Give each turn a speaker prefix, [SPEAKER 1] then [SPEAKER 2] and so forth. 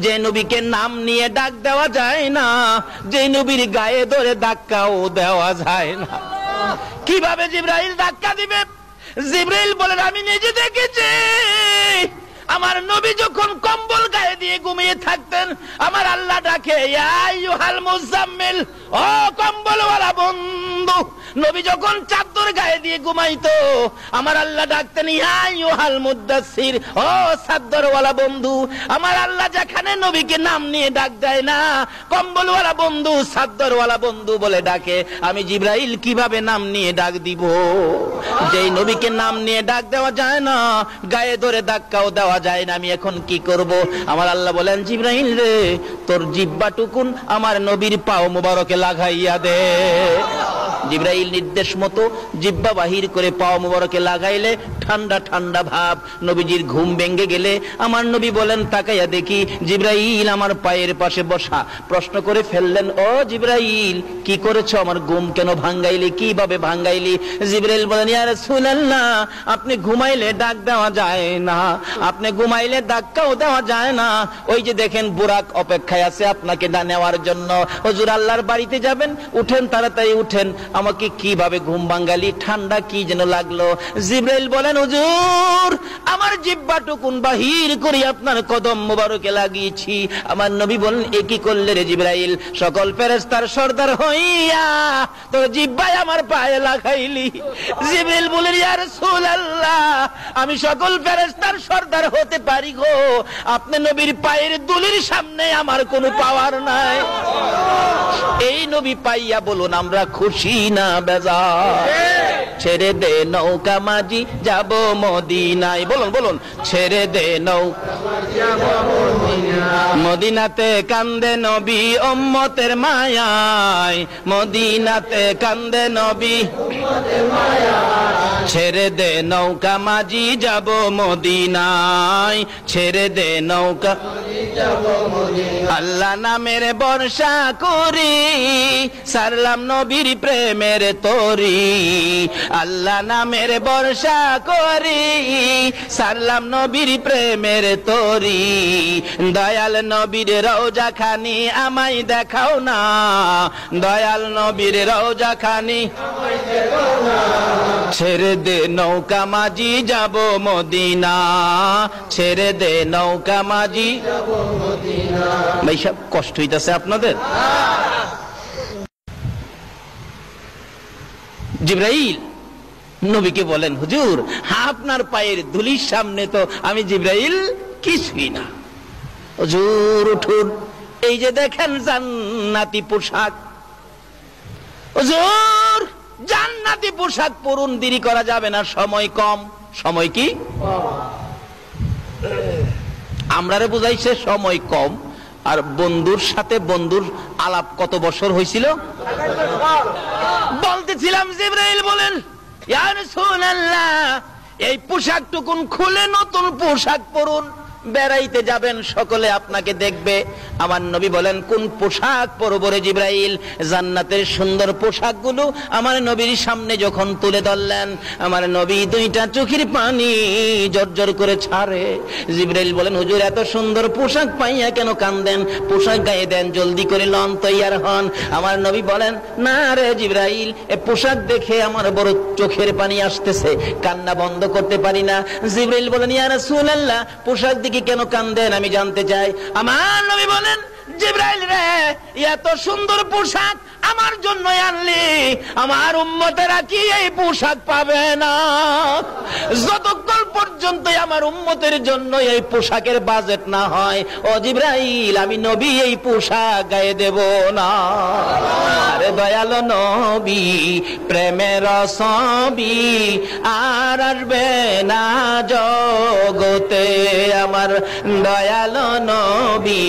[SPEAKER 1] যে নবীকে নাম নিয়ে ডাক দেওয়া যায় না, যে নবীর গায়ে ধরে ধাক্কাও দেওয়া যায় না। কিভাবে জিবরাইল ধাক্কা দিবে? জিবরাইল বলেন, আমি নিজে দেখেছি আমার নবী যখন কম্বল গায়ে দিয়ে ঘুমিয়ে থাকতেন, আমার আল্লাহ ডাকে, ইয়া আইয়ুহাল মুজাম্মিল, ও কম্বলওয়ালা বন্ধু। নবী যখন চাদর গায়ে দিয়ে ঘুমাইতো, আমার আল্লাহ ডাকতেন, ইয়া আইয়ুহাল মুদাসসির, ও চাদরওয়ালা বন্ধু। আমার আল্লাহ যেখানে নবীকে নাম নিয়ে ডাক দেয় না, কম্বলওয়ালা বন্ধু, চাদরওয়ালা বন্ধু বলে ডাকে, আমি জিবরাইল কিভাবে নাম নিয়ে ডাক দিব? যেই নবীকে নাম নিয়ে ডাক দেওয়া যায় না, গায়ে ধরে ধাক্কাও দেওয়া যায় না, আমি এখন কি করব? আমার আল্লাহ বলেন, জিবরাইল রে, তোর জিহ্বাটুকুন আমার নবীর পাও মুবারকে লাগাইয়া দে। জিবরাইল নির্দেশ মতো জিহ্বা বাহির করে পাও মুবারকে লাগাইলে ঠান্ডা ঠান্ডা ভাব। নবীজির ঘুম ভেঙে গেলে আমার নবী বলেন, তাকাইয়া দেখি জিবরাইল আমার পায়ের পাশে বসা। প্রশ্ন করে ফেললেন, ও জিবরাইল, কি করেছো? আমার ঘুম কেন ভাঙ্গাইলি? কিভাবে ভাঙ্গাইলি? জিবরাইল বলেন, ইয়া রাসূলুল্লাহ, আপনি ঘুমাইলে ডাক দেওয়া যায় না, আপনি ঘুমাইলে ধাক্কাও দেওয়া যায় না। ওই যে দেখেন বুরাক অপেক্ষায় আছে আপনাকে নেওয়ার জন্য। হুজুর আল্লাহর বাড়িতে যাবেন, উঠেন, তাড়াতাড়ি উঠেন। আমাকে কিভাবে ঘুম ভাঙ্গালি? ঠান্ডা কি যেন লাগলো। জিবরাইল বলেন, হুজুর আমার জিহ্বাটুকুন বাহির করে আপনার কদম মুবারকে লাগিয়েছি। আমার নবী বলেন, এ কি করলে রে জিবরাইল? সকল ফেরেশতার সর্দার হইয়া তোর জিহ্বায় আমার পায়ে লাগাইলি। জিবরাইল বলেন, ইয়া রাসূলুল্লাহ, আমি সকল ফেরেশতার সর্দার হতে পারি গো, আপনি নবীর পায়ের দুলির সামনে আমার কোনো পাওয়ার নাই। এই নবী পাইয়া বলুন আমরা খুশি না বেজার? ছেড়ে দে নৌকা মাঝি যাব মদিনায়। বলুন বলুন, ছেড়ে দে নৌকা মদিনাতে কান্দে নবী উম্মতের মায়ায়, মদিনাতে কান্দে নবী। ছেড়ে দে নৌকা মাঝি যাব মদিনায়, ছেড়ে দে নৌকা। আল্লাহ নামের বর্ষা করি, সারলাম নবীর প্রেমের তরি। আল্লাহ নামের বর্ষা করি, সারলাম নবীর প্রেমের তরি। দয়াল নবীর রওজা খানি আমায় দেখাও না, দয়াল নবীর রওজা খানি। ছেড়ে দে নৌকা মাঝি যাব মদিনা, ছেড়ে দে নৌকা মাঝি। ভাই সব কষ্ট হইতেছে আপনাদের? জিবরাইল নবীকে বলেন, হুজুর আপনার পায়ের ধুলির সামনে তো আমি জিবরাইল কিছুই না। হুজুর উঠুন, এই যে দেখেন জান্নাতি পোশাক। হুজুর জান্নাতি পোশাক পরুন, দেরি করা যাবে না, সময় কম। সময় কি? আমরারে বুঝাইছে সময় কম। আর বন্ধুর সাথে বন্ধুর আলাপ কত বছর হয়েছিল? বলতেছিলাম, জিবরাইল বলেন, ইয়া রাসূলুল্লাহ, এই পোশাকটুকুন খুলে নতুন পোশাক পরুন, বেড়াইতে যাবেন, সকলে আপনাকে দেখবে। আমার নবী বলেন, কোন পোশাক পরব রে জিবরাইল? জান্নাতের সুন্দর পোশাকগুলো আমার নবীর সামনে যখন তুলে ধরলেন, আমার নবী দুইটা চোখের পানি জর্জর করে ছাড়ে। জিবরাইল বলেন, হুজুর এত সুন্দর পোশাক পাইয়া কেন কান্দেন? পোশাক গায়ে দেন, জলদি করে লন, তৈয়ার হন। আমার নবী বলেন, না রে জিবরাইল, এ পোশাক দেখে আমার বড় চোখের পানি আসতেছে, কান্না বন্ধ করতে পারি না। জিবরাইল বলেন, ইয়া রাসূলুল্লাহ, পোশাক দেখে কেন কান্দেন আমি জানতে চাই। আমার নবী বলেন, জিবরাইল রে, এত সুন্দর পোশাক আমার জন্য আনলি, আমার উম্মতেরা কি এই পোশাক পাবে না? যতক্ষণ পর্যন্ত আমার উম্মতের জন্য এই পোশাকের বাজেট না হয়, ও জিবরাইল, আমি নবী এই পোশাক গায়ে দেব না। আরে দয়াল নবী প্রেমের ছবি আর আসবে না জগতে, আমার দয়াল নবী।